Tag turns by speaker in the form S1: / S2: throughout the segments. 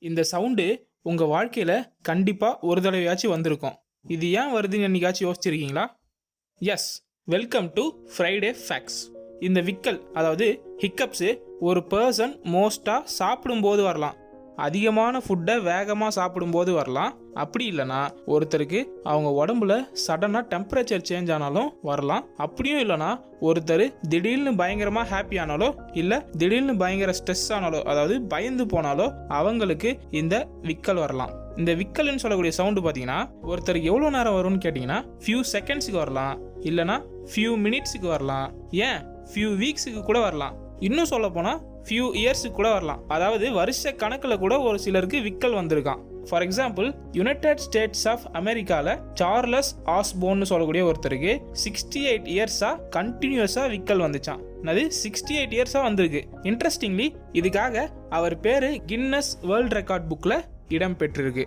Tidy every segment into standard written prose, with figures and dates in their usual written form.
S1: இந்த சவுண்டு உங்க வாழ்க்கையில கண்டிப்பா ஒரு தடவையாச்சும் வந்திருக்கும். இது ஏன் வருதுன்னு என்னைக்காச்சும் யோசிச்சிருக்கீங்களா? Yes, welcome to Friday facts. இந்த விக்கல் அதாவது ஹிக்கப்ஸு ஒரு பர்சன் மோஸ்ட்டாக சாப்பிடும்போது வரலாம், அதிகமான ஃபுட்டை வேகமாக சாப்பிடும்போது வரலாம், அப்படி இல்லைனா ஒருத்தருக்கு அவங்க உடம்புல சடனாக டெம்பரேச்சர் சேஞ்ச் ஆனாலும் வரலாம், அப்படியும் இல்லைனா ஒருத்தர் திடீர்னு பயங்கரமாக ஹாப்பி ஆனாலோ இல்லை திடீர்னு பயங்கர ஸ்ட்ரெஸ் ஆனாலோ அதாவது பயந்து போனாலோ அவங்களுக்கு இந்த விக்கல் வரலாம். இந்த விக்கல்னு சொல்லக்கூடிய சவுண்டு பார்த்தீங்கன்னா ஒருத்தருக்கு எவ்வளோ நேரம் வரும்னு கேட்டிங்கன்னா ஃபியூ செகண்ட்ஸுக்கு வரலாம், இல்லைனா ஃபியூ மினிட்ஸுக்கு வரலாம், ஏன் ஃபியூ வீக்ஸுக்கு கூட வரலாம், இன்னும் சொல்ல போனால் ஃபியூ இயர்ஸுக்கு கூட வரலாம். அதாவது வருஷ கணக்கில் கூட ஒரு சிலருக்கு விக்கல் வந்திருக்கான். For example, United States of அமெரிக்காவில் சார்லஸ் ஆஸ்போன்னு சொல்லக்கூடிய ஒருத்தருக்கு 68 இயர்ஸாக கண்டினியூஸாக விக்கல் வந்துச்சான். அது 68 இயர்ஸாக வந்திருக்கு. இன்ட்ரெஸ்டிங்லி இதுக்காக அவர் பேர் கின்னஸ் வேர்ல்ட் ரெக்கார்ட் புக்கில் இடம் பெற்றிருக்கு.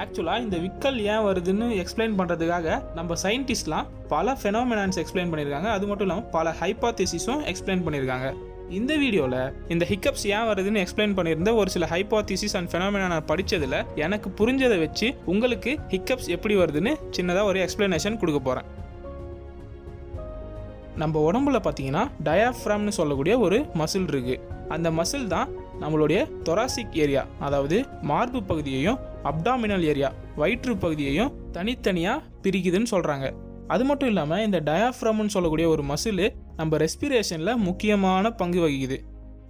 S1: ஆக்சுவலாக இந்த விக்கல் ஏன் வருதுன்னு எக்ஸ்பிளைன் பண்ணுறதுக்காக நம்ம சயின்டிஸ்ட்லாம் பல ஃபெனோமெனான்ஸ் எக்ஸ்பிளைன் பண்ணியிருக்காங்க. அது மட்டும் இல்லாமல் பல ஹைப்போதீசிஸும் எக்ஸ்பிளைன் பண்ணியிருக்காங்க. இந்த வீடியோவில் இந்த ஹிக்கப்ஸ் ஏன் வருதுன்னு எக்ஸ்பிளைன் பண்ணியிருந்த ஒரு சில ஹைப்போதீசிஸ் அண்ட் ஃபெனோமெனா படித்ததில் எனக்கு புரிஞ்சதை வச்சு உங்களுக்கு ஹிக்கப்ஸ் எப்படி வருதுன்னு சின்னதாக ஒரு எக்ஸ்பிளனேஷன் கொடுக்க போகிறேன். நம்ம உடம்புல பார்த்தீங்கன்னா டயாஃப்ராம்னு சொல்லக்கூடிய ஒரு மசில் இருக்குது. அந்த மசில் தான் நம்மளுடைய தொராசிக் ஏரியா அதாவது மார்பு பகுதியையும் அப்டாமினல் ஏரியா வயிற்று பகுதியையும் தனித்தனியாக பிரிக்குதுன்னு சொல்கிறாங்க. அது மட்டும் இல்லாமல் இந்த டயாஃப்ராம்னு சொல்லக்கூடிய ஒரு மசில் நம்ம ரெஸ்பிரேஷனில் முக்கியமான பங்கு வகிக்குது.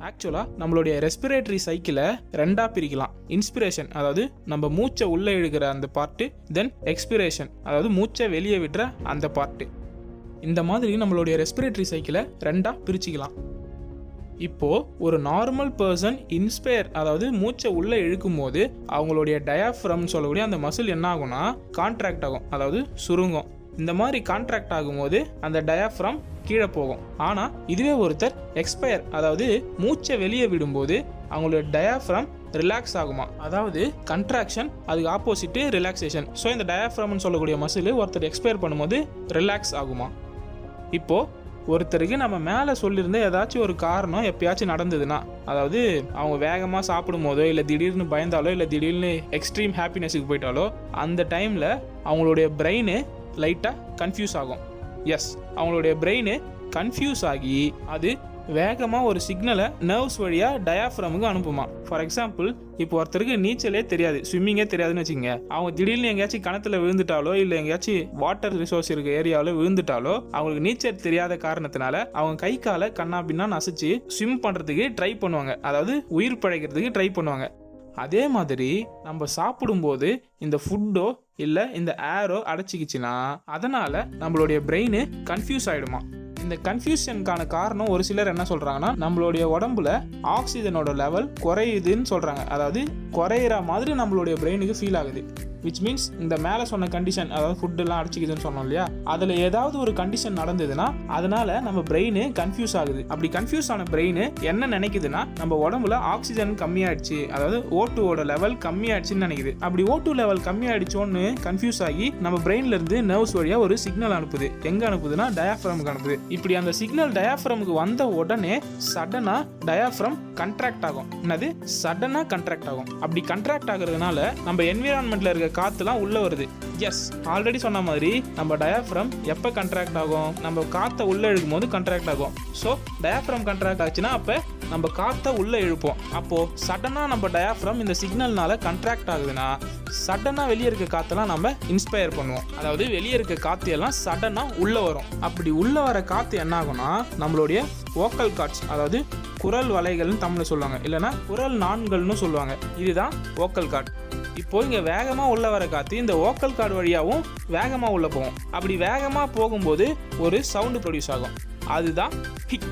S1: ஆக்சுவலாக நம்மளுடைய ரெஸ்பிரேட்டரி சைக்கிளை ரெண்டாக பிரிக்கலாம். இன்ஸ்பிரேஷன் அதாவது நம்ம மூச்சை உள்ளே இழுக்கிற அந்த பார்ட்டு, தென் எக்ஸ்பிரேஷன் அதாவது மூச்சை வெளியே விடுற அந்த பார்ட்டு. இந்த மாதிரி நம்மளுடைய ரெஸ்பிரேட்டரி சைக்கிளை ரெண்டாக பிரிச்சுக்கலாம். இப்போ ஒரு நார்மல் பர்சன் இன்ஸ்பயர் அதாவது மூச்சை உள்ளே இழுக்கும் போது அவங்களுடைய டயாஃப்ரம் சொல்லக்கூடிய அந்த மசில் என்ன ஆகும்னா கான்ட்ராக்ட் ஆகும், அதாவது சுருங்கும். இந்த மாதிரி கான்ட்ராக்ட் ஆகும்போது அந்த டயாஃப்ரம் கீழே போகும். ஆனால் இதுவே ஒருத்தர் எக்ஸ்பயர் அதாவது மூச்சை வெளியே விடும்போது அவங்களுடைய டயாஃப்ரம் ரிலாக்ஸ் ஆகுமா, அதாவது கண்ட்ராக்ஷன் அதுக்கு ஆப்போசிட்டு ரிலாக்ஸேஷன். ஸோ இந்த டயாஃப்ரம்னு சொல்லக்கூடிய மசில் ஒருத்தர் எக்ஸ்பயர் பண்ணும்போது ரிலாக்ஸ் ஆகுமா. இப்போது ஒருத்தருக்கு நம்ம மேலே சொல்லியிருந்த ஏதாச்சும் ஒரு காரணம் எப்பயாச்சும் நடந்ததுன்னா, அதாவது அவங்க வேகமாக சாப்பிடும் போதோ இல்லை திடீர்னு பயந்தாலோ இல்லை திடீர்னு எக்ஸ்ட்ரீம் ஹாப்பினஸுக்கு போயிட்டாலோ அந்த டைமில் அவங்களுடைய பிரெயின் லைட்டாக கன்ஃபியூஸ் ஆகும். எஸ், அவங்களுடைய பிரெயின் கன்ஃபியூஸ் ஆகி அது வேகமாக ஒரு சிக்னலை நர்வ்ஸ் வழியாக டயாஃப்ரமுக்கு அனுப்புமா. ஃபார் எக்ஸாம்பிள், இப்போ ஒருத்தருக்கு நீச்சலே தெரியாது, ஸ்விம்மிங்கே தெரியாதுன்னு வச்சுங்க, அவங்க திடீர்னு எங்கேயாச்சும் கிணத்துல விழுந்துட்டாலோ இல்லை எங்கேயாச்சும் வாட்டர் ரிசோர்ஸ் இருக்க ஏரியாவில் விழுந்துட்டாலோ அவங்களுக்கு நீச்சல் தெரியாத காரணத்தினால அவங்க கை காலை கண்ணா பின்னா நசிச்சு ஸ்விம் பண்ணுறதுக்கு ட்ரை பண்ணுவாங்க, அதாவது உயிர் பிழைக்கிறதுக்கு ட்ரை பண்ணுவாங்க. அதே மாதிரி நம்ம சாப்பிடும்போது இந்த ஃபுட்டோ இல்லை இந்த ஏரோ அடைச்சிக்கிச்சுன்னா அதனால் நம்மளுடைய பிரெயின் கன்ஃபியூஸ் ஆகிடுமா. இந்த கன்ஃபியூஷனுக்கான காரணம் ஒரு சிலர் என்ன சொல்கிறாங்கன்னா நம்மளுடைய உடம்புல ஆக்சிஜனோட லெவல் குறையுதுன்னு சொல்கிறாங்க. அதாவது குறையிற மாதிரி நம்மளுடைய பிரெயினுக்கு ஃபீல் ஆகுது. விச் மீன்ஸ் இந்த மேலே சொன்ன கண்டிஷன், அதாவது ஃபுட்டெல்லாம் அடிச்சிக்குதுன்னு சொன்னோம் இல்லையா, அதில் ஏதாவது ஒரு கண்டிஷன் நடந்ததுன்னா அதனால நம்ம பிரெயின் கன்ஃபியூஸ் ஆகுது. அப்படி கன்ஃபியூஸ் ஆன பிரெயின் என்ன நினைக்குதுன்னா நம்ம உடம்புல ஆக்சிஜன் கம்மியாயிடுச்சு, அதாவது O2 லெவல் கம்மியாயிடுச்சுன்னு நினைக்குது. அப்படி O2 லெவல் கம்மியாயிடுச்சோன்னு கன்ஃபியூஸ் ஆகி நம்ம பிரெயின்ல இருந்து நர்வ்ஸ் வழியா ஒரு சிக்னல் அனுப்புது. எங்க அனுப்புதுன்னா டயாஃப்ரமுக்கு அனுப்புது. இப்படி அந்த சிக்னல் டயாஃப்ரமுக்கு வந்த உடனே சடனா டயாஃப்ரம் கண்ட்ராக்ட் ஆகும். என்னது சடனா கண்ட்ராக்ட் ஆகும். அப்படி கண்ட்ராக்ட் ஆகுறதுனால நம்ம என்விரான்மெண்ட்ல இருக்க காத்துலாம் உள்ள வருது. எஸ், ஆல்ரெடி சொன்ன மாதிரி நம்ம டயாஃப்ரம் எப்போ கண்ட்ராக்ட் ஆகும், நம்ம காற்றை உள்ளே இழுக்கும் போது கண்ட்ராக்ட் ஆகும். ஸோ டயாஃப்ரம் கண்ட்ராக்ட் ஆச்சுன்னா அப்போ நம்ம காற்றை உள்ளே இழுப்போம். அப்போது சடனாக நம்ம டயாஃப்ரம் இந்த சிக்னல்னால கண்ட்ராக்ட் ஆகுதுன்னா சடனாக வெளியே இருக்க காற்றெல்லாம் நம்ம இன்ஸ்பயர் பண்ணுவோம். அதாவது வெளியே இருக்க காற்று எல்லாம் சடனாக உள்ளே வரும். அப்படி உள்ளே வர காற்று என்ன ஆகும்னா நம்மளுடைய வோக்கல் கார்ட்ஸ் அதாவது குரல் வலைகள்னு தமிழில் சொல்லுவாங்க, இல்லைனா குரல் நாண்கள்னு சொல்லுவாங்க. இதுதான் வோக்கல் கார்ட். இப்போ இங்கே வேகமாக உள்ள வர காற்று இந்த வோக்கல் கார்டு வழியாகவும் வேகமாக உள்ளே போகும். அப்படி வேகமாக போகும்போது ஒரு சவுண்டு ப்ரொடியூஸ் ஆகும், அதுதான் ஹிக்.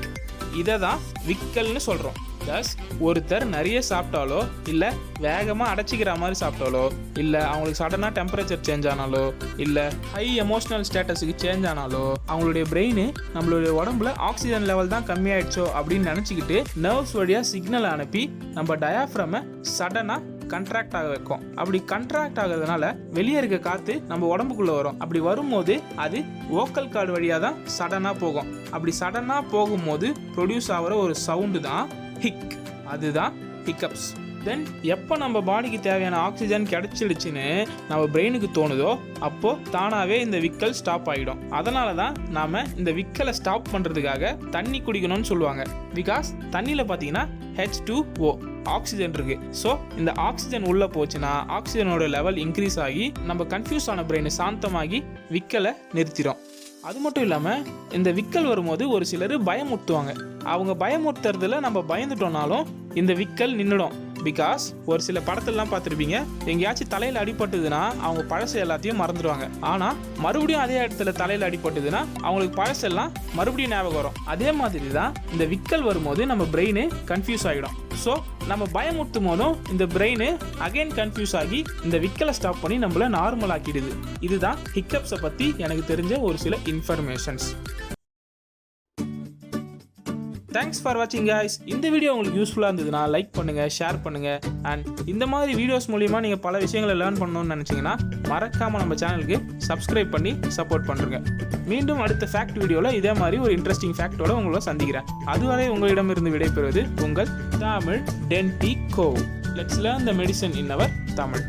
S1: இதை தான் விக்கல்னு சொல்கிறோம். ப்ளஸ் ஒருத்தர் நிறைய சாப்பிட்டாலோ இல்லை வேகமாக அடைச்சிக்கிற மாதிரி சாப்பிட்டாலோ இல்லை அவங்களுக்கு சடனாக டெம்பரேச்சர் சேஞ்ச் ஆனாலோ இல்லை ஹை எமோஷ்னல் ஸ்டேட்டஸுக்கு சேஞ்ச் ஆனாலோ அவங்களுடைய பிரெயின் நம்மளுடைய உடம்புல ஆக்சிஜன் லெவல் தான் கம்மியாயிடுச்சோ அப்படின்னு நினச்சிக்கிட்டு நர்வ்ஸ் வழியாக சிக்னல் அனுப்பி நம்ம டயாஃப்ரமை சடனாக கண்ட்ராக்ட் ஆக வைக்கும். அப்படி கண்ட்ராக்ட் ஆகிறதுனால வெளியே இருக்க காற்று நம்ம உடம்புக்குள்ளே வரும். அப்படி வரும்போது அது வோக்கல் கார்டு வழியாக தான் சடனாக போகும். அப்படி சடனாக போகும்போது ப்ரொடியூஸ் ஆகிற ஒரு சவுண்டு தான் ஹிக், அதுதான் ஹிக்கப்ஸ். தென் எப்போ நம்ம பாடிக்கு தேவையான ஆக்சிஜன் கிடைச்சிடுச்சுன்னு நம்ம பிரெயினுக்கு தோணுதோ அப்போது தானாகவே இந்த விக்கல் ஸ்டாப் ஆகிடும். அதனால தான் நாம் இந்த விக்கலை ஸ்டாப் பண்ணுறதுக்காக தண்ணி குடிக்கணும்னு சொல்லுவாங்க. பிகாஸ் தண்ணியில் பார்த்தீங்கன்னா H2O ஆக்சிஜன் இருக்குது. ஸோ இந்த ஆக்சிஜன் உள்ளே போச்சுன்னா ஆக்சிஜனோட லெவல் இன்க்ரீஸ் ஆகி நம்ம கன்ஃபியூஸ் ஆன பிரெயினை சாந்தமாகி விக்கலை நிறுத்திடும். அது மட்டும் இல்லாமல் இந்த விக்கல் வரும்போது ஒரு சிலர் பயமுறுத்துவாங்க. அவங்க பயமுறுத்துறதுல நம்ம பயந்துட்டோம்னாலும் இந்த விக்கல் நின்றுடும். பிகாஸ் ஒரு சில படத்துலலாம் பார்த்துருப்பீங்க, எங்கேயாச்சும் தலையில் அடிபட்டுதுன்னா அவங்க பழசு எல்லாத்தையும் மறந்துடுவாங்க. ஆனால் மறுபடியும் அதே இடத்துல தலையில் அடிபட்டுதுன்னா அவங்களுக்கு பழசெல்லாம் மறுபடியும் ஞாபகம் வரும். அதே மாதிரி தான் இந்த விக்கல் வரும்போது நம்ம பிரெயின் கன்ஃபியூஸ் ஆகிடும். ஸோ நம்ம பயமுறுத்தும் போதும் இந்த பிரெயின் அகைன் கன்ஃபியூஸ் ஆகி இந்த விக்கலை ஸ்டாப் பண்ணி நம்மள நார்மல் ஆக்கிடுது. இதுதான் ஹிக்கப்ஸை பற்றி எனக்கு தெரிஞ்ச ஒரு சில இன்ஃபர்மேஷன்ஸ். தேங்க்ஸ் ஃபார் வாட்சிங் காய்ஸ். இந்த வீடியோ உங்களுக்கு யூஸ்ஃபுல்லாக இருந்ததுன்னா லைக் பண்ணுங்கள், ஷேர் பண்ணுங்கள். அண்ட் இந்த மாதிரி வீடியோஸ் மூலிமா நீங்கள் பல விஷயங்களை லேர்ன் பண்ணணும்னு நினச்சிங்கன்னா மறக்காமல் நம்ம சேனலுக்கு சப்ஸ்கிரைப் பண்ணி சப்போர்ட் பண்ணுறேங்க. மீண்டும் அடுத்த ஃபேக்ட் வீடியோவில் இதே மாதிரி ஒரு இன்ட்ரெஸ்டிங் ஃபேக்டோட உங்களை சந்திக்கிறேன். அதுவரை உங்களிடமிருந்து விடைபெறுவது உங்கள் தமிழ் டென்டிகோ. Let's learn the medicine in our Tamil.